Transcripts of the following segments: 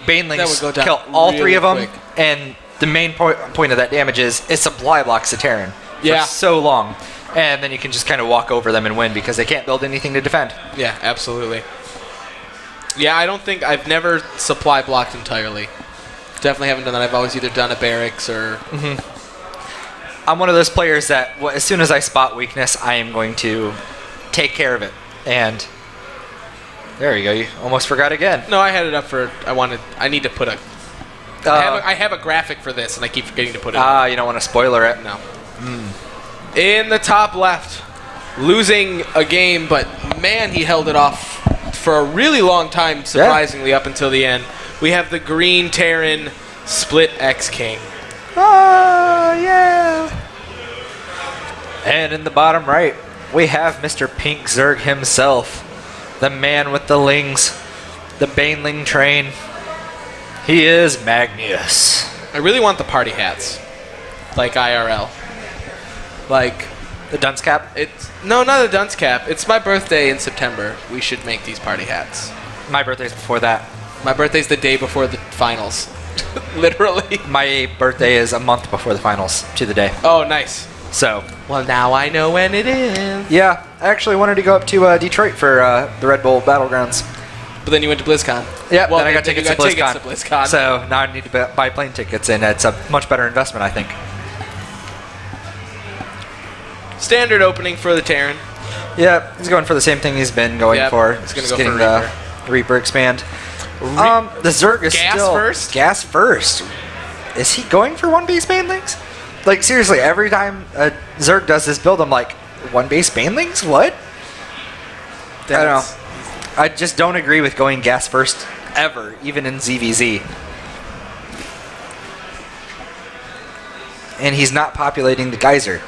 Banelings kill all three of them, and the main point of that damage is it supply blocks the Terran for so long, and then you can just kind of walk over them and win because they can't build anything to defend. Yeah, absolutely. Yeah, I've never supply blocked entirely. Definitely haven't done that. I've always either done a barracks or... I'm one of those players that as soon as I spot weakness, I am going to take care of it. And there you go. You almost forgot again. No, I had it up for... I need to put a... I have a graphic for this, and I keep forgetting to put it in. You don't want to spoiler it? No. In the top left, losing a game, but man, he held it off for a really long time, surprisingly, up until the end. We have the green Terran SplitxKing. Oh, yeah. And in the bottom right, we have Mr. Pink Zerg himself, the man with the lings, the Baneling train. He is Magnious. I really want the party hats, like IRL. Like the dunce cap? No, not a dunce cap. It's my birthday in September. We should make these party hats. My birthday's before that. My birthday's the day before the finals. Literally. My birthday is a month before the finals to the day. Oh, nice. So. Well, now I know when it is. Yeah, I actually wanted to go up to Detroit for the Red Bull Battlegrounds. But then you went to BlizzCon. Yeah, well, then I got tickets to BlizzCon. So now I need to buy plane tickets, and it's a much better investment, I think. Standard opening for the Terran. Yeah, he's going for the same thing he's been going for. He's going to go for Reaper. Reaper expand. The Zerg is gas first. Is he going for one base banelings? Like, seriously, every time a Zerg does this build, I'm like, one base banelings? What? I don't know. I just don't agree with going gas first ever, even in ZVZ. And he's not populating the geyser.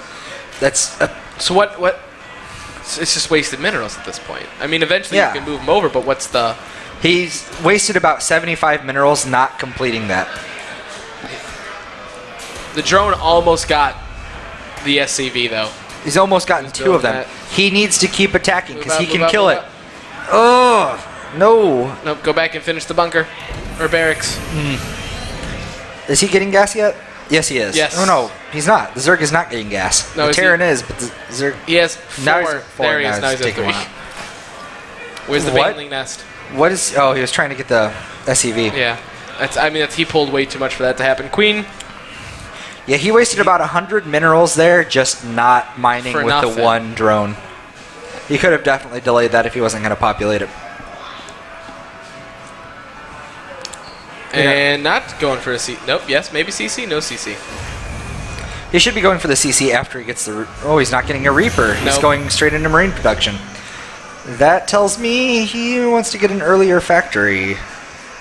So what? It's just wasted minerals at this point. I mean, eventually you can move them over, but what's the... He's wasted about 75 minerals not completing that. The drone almost got the SCV, though. He's almost gotten two of them. He needs to keep attacking because he can kill it. Up. Oh, no. Nope, go back and finish the bunker. Or barracks. Is he getting gas yet? Yes, he is. Yes. Oh, no, he's not. The Zerg is not getting gas. No, the Terran is, but the Zerg... He has four. There he is. Now he's at 3. Where's the Baneling nest? What is... Oh, he was trying to get the SCV. Yeah. He pulled way too much for that to happen. Queen. Yeah, he wasted about 100 minerals there just not mining with the one drone. He could have definitely delayed that if he wasn't going to populate it. And not going for a C. Nope, yes, maybe CC, no CC. He should be going for the CC after he gets the... Oh, he's not getting a Reaper. He's going straight into Marine production. That tells me he wants to get an earlier factory,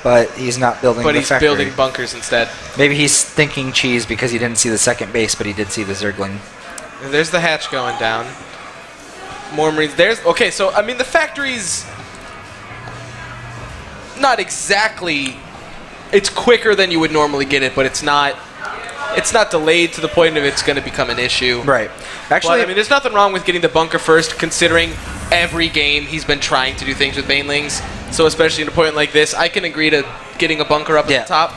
but he's not building the factory. But he's building bunkers instead. Maybe he's thinking cheese because he didn't see the second base, but he did see the Zergling. There's the hatch going down. More Marines. Okay, so, I mean, the factory's not exactly... It's quicker than you would normally get it, but it's not delayed to the point of it's going to become an issue. Right. Actually, but, I mean, there's nothing wrong with getting the bunker first, considering every game he's been trying to do things with Banelings. So especially in a point like this, I can agree to getting a bunker up at the top.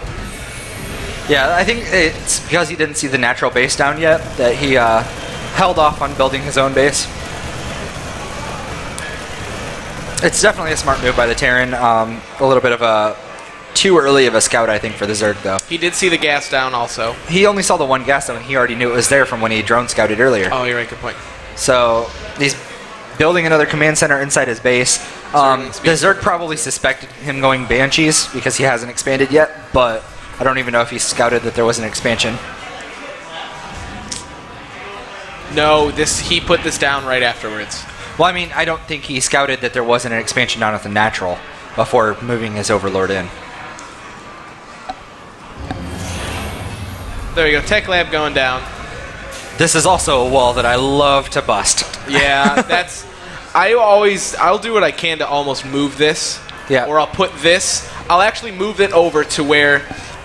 Yeah, I think it's because he didn't see the natural base down yet that he held off on building his own base. It's definitely a smart move by the Terran. A little bit of a too early of a scout, I think, for the Zerg, though. He did see the gas down also. He only saw the one gas down, and he already knew it was there from when he drone scouted earlier. Oh, you're right. Good point. So he's building another command center inside his base. The Zerg probably suspected him going Banshees because he hasn't expanded yet, but I don't even know if he scouted that there was an expansion. No, he put this down right afterwards. Well, I mean, I don't think he scouted that there wasn't an expansion down at the natural before moving his Overlord in. There you go. Tech lab going down. This is also a wall that I love to bust. Yeah, that's... I'll do what I can to almost move this. Yeah. Or I'll put this. I'll actually move it over to where,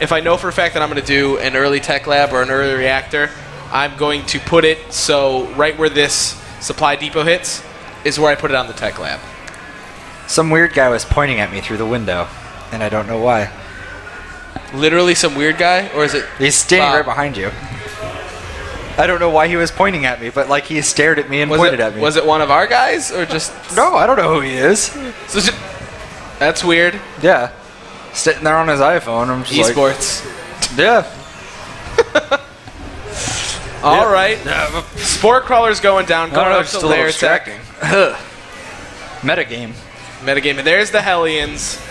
if I know for a fact that I'm going to do an early tech lab or an early reactor, I'm going to put it so right where this supply depot hits is where I put it on the tech lab. Some weird guy was pointing at me through the window, and I don't know why. Literally some weird guy, or is it? He's standing right behind you. I don't know why he was pointing at me, but like he stared at me and pointed at me. Was it one of our guys, or just? No, I don't know who he is. So that's weird. Yeah, sitting there on his iPhone. I'm just esports. Yeah. All right. Spore crawler's going down. Going up to lair tech. Metagame. Metagame. And there's the Hellions.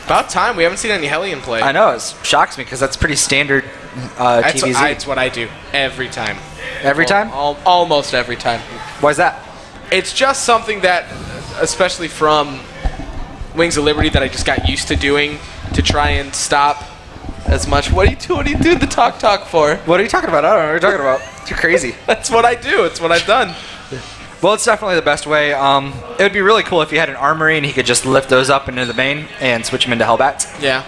About time. We haven't seen any Hellion play. I know. It shocks me because that's pretty standard TVZ. That's what I do every time. Every time? Almost every time. Why is that? It's just something that, especially from Wings of Liberty, that I just got used to doing to try and stop as much. What are you doing the talk for? What are you talking about? I don't know what you're talking about. You're crazy. That's what I do. It's what I've done. Well, it's definitely the best way. It would be really cool if he had an armory and he could just lift those up into the main and switch them into Hellbats. Yeah.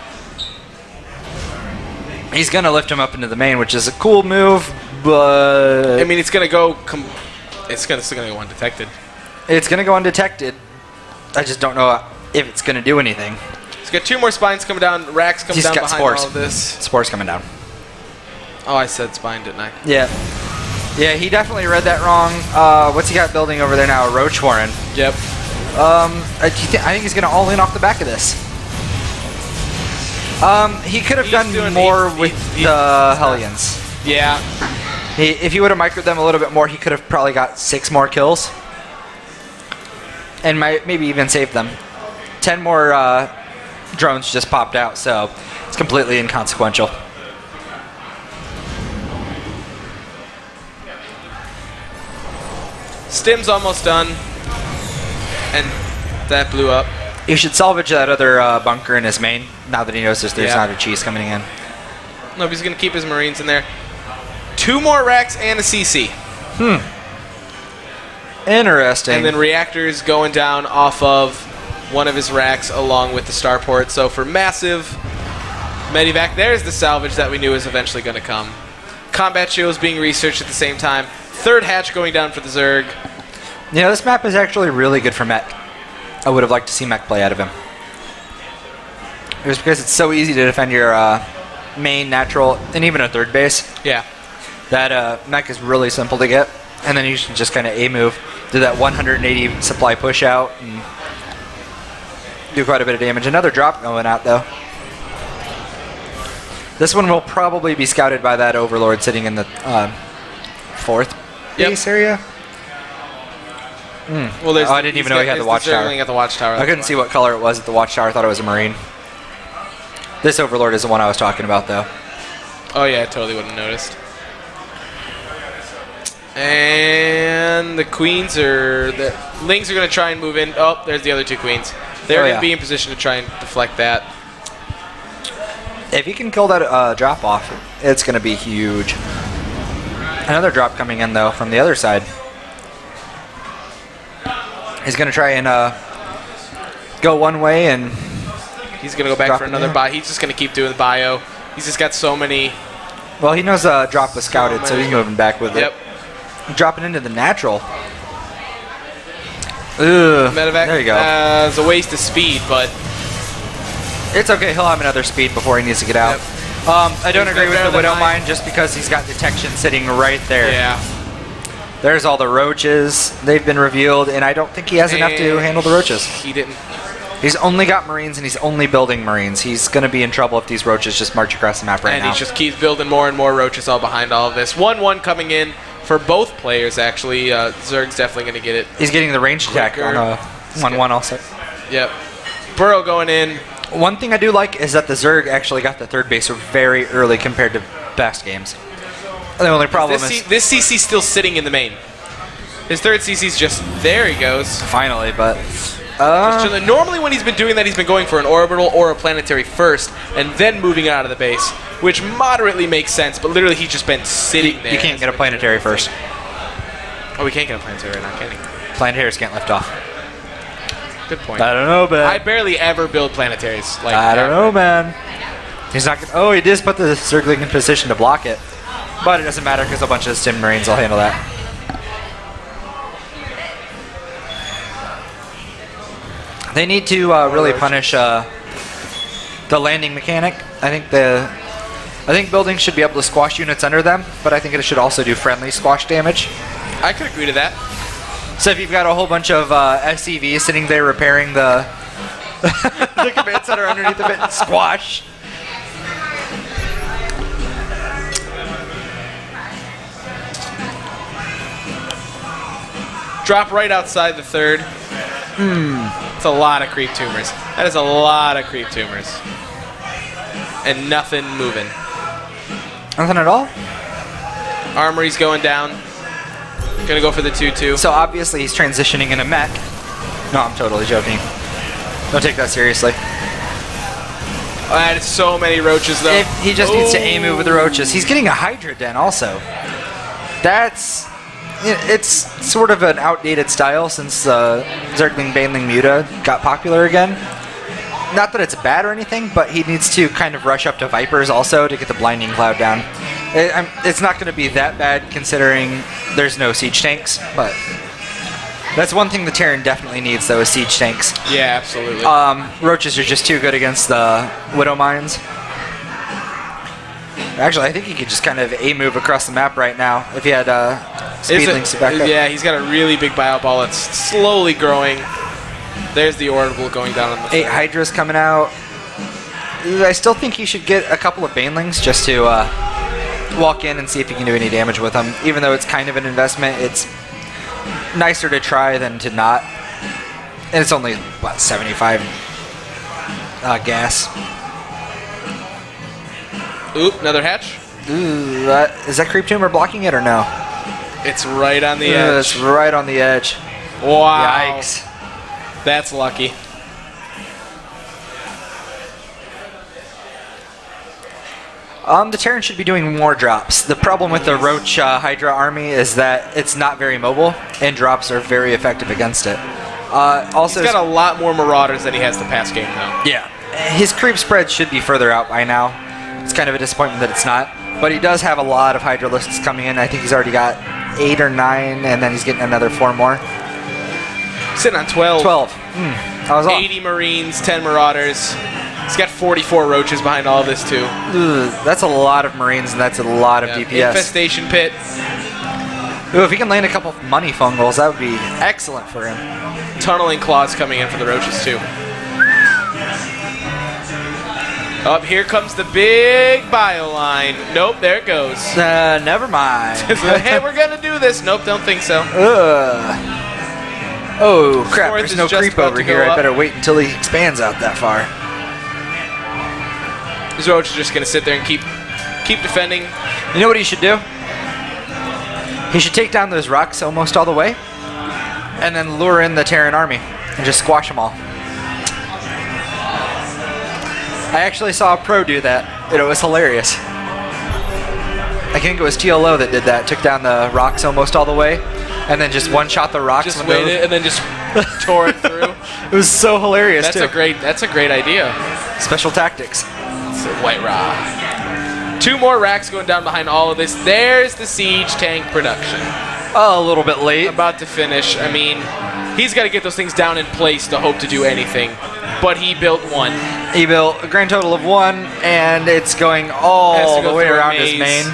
He's going to lift him up into the main, which is a cool move, but... I mean, it's going to go... It's still going to go undetected. It's going to go undetected. I just don't know if it's going to do anything. He's got 2 more spines coming down. Racks coming down behind spores. all of this. Spores coming down. Oh, I said spine, didn't I? Yeah. Yeah, he definitely read that wrong. What's he got building over there now? A Roach Warren. Yep. I think he's going to all in off the back of this. He could have done more with the Hellions. Yeah. If he would have microed them a little bit more, he could have probably got 6 more kills. And maybe even saved them. 10 more drones just popped out, so it's completely inconsequential. Stim's almost done. And that blew up. He should salvage that other bunker in his main, now that he knows there's not a cheese coming in. Nope, he's going to keep his Marines in there. 2 more racks and a CC. Interesting. And then reactors going down off of one of his racks along with the starport. So for massive medevac, there's the salvage that we knew was eventually going to come. Combat shields being researched at the same time. 3rd hatch going down for the Zerg. Yeah, this map is actually really good for mech. I would have liked to see mech play out of him. It was because it's so easy to defend your main, natural, and even a 3rd base. Yeah. That mech is really simple to get. And then you should just kind of A-move, do that 180 supply push out, and do quite a bit of damage. Another drop going out, though. This one will probably be scouted by that Overlord sitting in the 4th base area. Well, I didn't even know he had the watchtower. At the watchtower. I couldn't see what color it was at the watchtower. I thought it was a Marine. This Overlord is the one I was talking about, though. Oh, yeah, I totally wouldn't have noticed. And the queens are... The Lings are going to try and move in. Oh, there's the other 2 queens. They're going to be in position to try and deflect that. If he can kill that drop-off, it's going to be huge. Another drop coming in, though, from the other side. He's going to try and go one way, and he's going to go back for another bio. He's just going to keep doing the bio. He's just got so many... Well, he knows drop was scouted, so he's moving back with it. Dropping into the natural. Ugh. Medevac, there you go. It's a waste of speed, but... It's okay. He'll have another speed before he needs to get out. I don't agree with the Widow Mine just because he's got detection sitting right there. Yeah. There's all the roaches. They've been revealed, and I don't think he has enough to handle the roaches. He didn't. He's only got Marines, and he's only building Marines. He's going to be in trouble if these roaches just march across the map right now. And he just keeps building more and more roaches all behind all of this. 1-1 coming in for both players, actually. Zerg's definitely going to get it. He's getting the ranged attack on a 1-1 also. Yep. Burrow going in. One thing I do like is that the Zerg actually got the 3rd base very early compared to past games. The only problem is... This CC's still sitting in the main. His 3rd CC's just... There he goes. Finally, but... normally when he's been doing that, he's been going for an orbital or a planetary first, and then moving out of the base, which moderately makes sense, but literally he's just been sitting there. You can't get a planetary first. Oh, we can't get a planetary right now, can he? Planetaries can't lift off. Good point. I don't know, man. I barely ever build planetaries. Like I don't know, man. He's not gonna... Oh, he just put the Zergling in position to block it. But it doesn't matter because a bunch of Stim Marines will handle that. They need to really punish the landing mechanic. I think buildings should be able to squash units under them, but I think it should also do friendly squash damage. I could agree to that. So if you've got a whole bunch of SCVs sitting there repairing the the command center underneath of it, squash. Drop right outside the third. It's a lot of creep tumors. That is a lot of creep tumors. And nothing moving. Nothing at all? Armory's going down. Gonna go for the 2-2. So obviously he's transitioning in a mech. No, I'm totally joking. Don't take that seriously. That is so many roaches, though. He just needs to aim it with the roaches. He's getting a Hydra Den also. It's sort of an outdated style since Zergling Baneling Muta got popular again. Not that it's bad or anything, but he needs to kind of rush up to Vipers also to get the Blinding Cloud down. It's not going to be that bad considering there's no siege tanks, but that's one thing the Terran definitely needs, though, is siege tanks. Yeah, absolutely. Roaches are just too good against the Widow Mines. Actually, I think he could just kind of A-move across the map right now if he had speed links to back up. Yeah, he's got a really big bio ball that's slowly growing. There's the orbital going down on the 8 Hydras coming out. I still think he should get a couple of Banelings just to walk in and see if he can do any damage with them. Even though it's kind of an investment, it's nicer to try than to not. And it's only, what, 75 gas. Oop, another hatch. Ooh, is that Creep Tumor blocking it or no? It's right on the edge. It's right on the edge. Wow. Yikes. That's lucky. The Terran should be doing more drops. The problem with the Roach Hydra army is that it's not very mobile, and drops are very effective against it. Also, he's got a lot more Marauders than he has the past game, though. Yeah. His creep spread should be further out by now. It's kind of a disappointment that it's not. But he does have a lot of Hydra lists coming in. I think he's already got 8 or 9, and then he's getting another 4 more. Sitting on 12. 12. I was 80 Marines, 10 Marauders. He's got 44 Roaches behind all of this, too. That's a lot of Marines, and that's a lot of DPS. Infestation Pit. Ooh, if he can land a couple of money fungals, that would be excellent for him. Tunneling Claws coming in for the Roaches, too. Up here comes the big bio line. Nope, there it goes. Never mind. Hey, we're going to do this. Nope, don't think so. Oh, crap, Fourth there's no creep over here. I better wait until he expands out that far. This Roach is just going to sit there and keep defending. You know what he should do? He should take down those rocks almost all the way, and then lure in the Terran army, and just squash them all. I actually saw a pro do that, and it was hilarious. I think it was TLO that did that, took down the rocks almost all the way, and then just one-shot the rocks. Just waited, and then just tore it through. It was so hilarious, that's too. That's a great idea. Special tactics. It's a white rock. 2 more racks going down behind all of this. There's the siege tank production. Oh, a little bit late. About to finish. I mean, he's got to get those things down in place to hope to do anything. But he built 1. He built a grand total of 1, and it's going all the way around his main.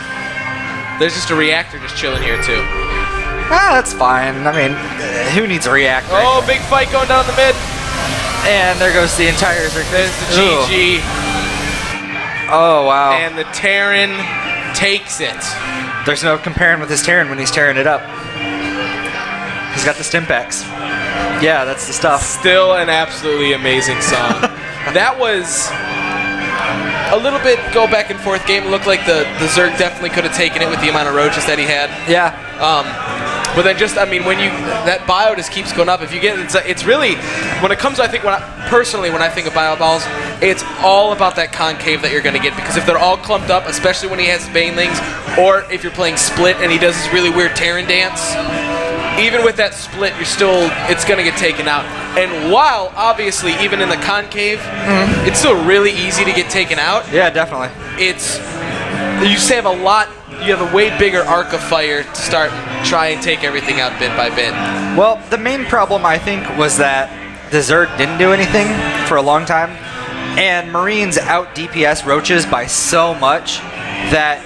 There's just a reactor just chilling here, too. That's fine. I mean, who needs a reactor? Oh, big fight going down the mid. And there goes the entire... There's the GG. Oh, wow. And the Terran takes it. There's no comparing with his Terran when he's tearing it up. He's got the Stimpaks. Yeah, that's the stuff. Still an absolutely amazing song. That was a little bit go back and forth game. It looked like the Zerg definitely could have taken it with the amount of roaches that he had. Yeah. But then just, I mean, when that bio just keeps going up. If you get, it's really, when it comes, I think, when I think of bio balls, it's all about that concave that you're going to get. Because if they're all clumped up, especially when he has Banelings, or if you're playing Split and he does this really weird Terran dance, even with that Split, it's going to get taken out. And while, obviously, even in the concave, it's still really easy to get taken out. Yeah, definitely. You save a lot. You have a way bigger arc of fire to start try and take everything out bit by bit. Well, the main problem, I think, was that the Zerg didn't do anything for a long time. And Marines out DPS roaches by so much that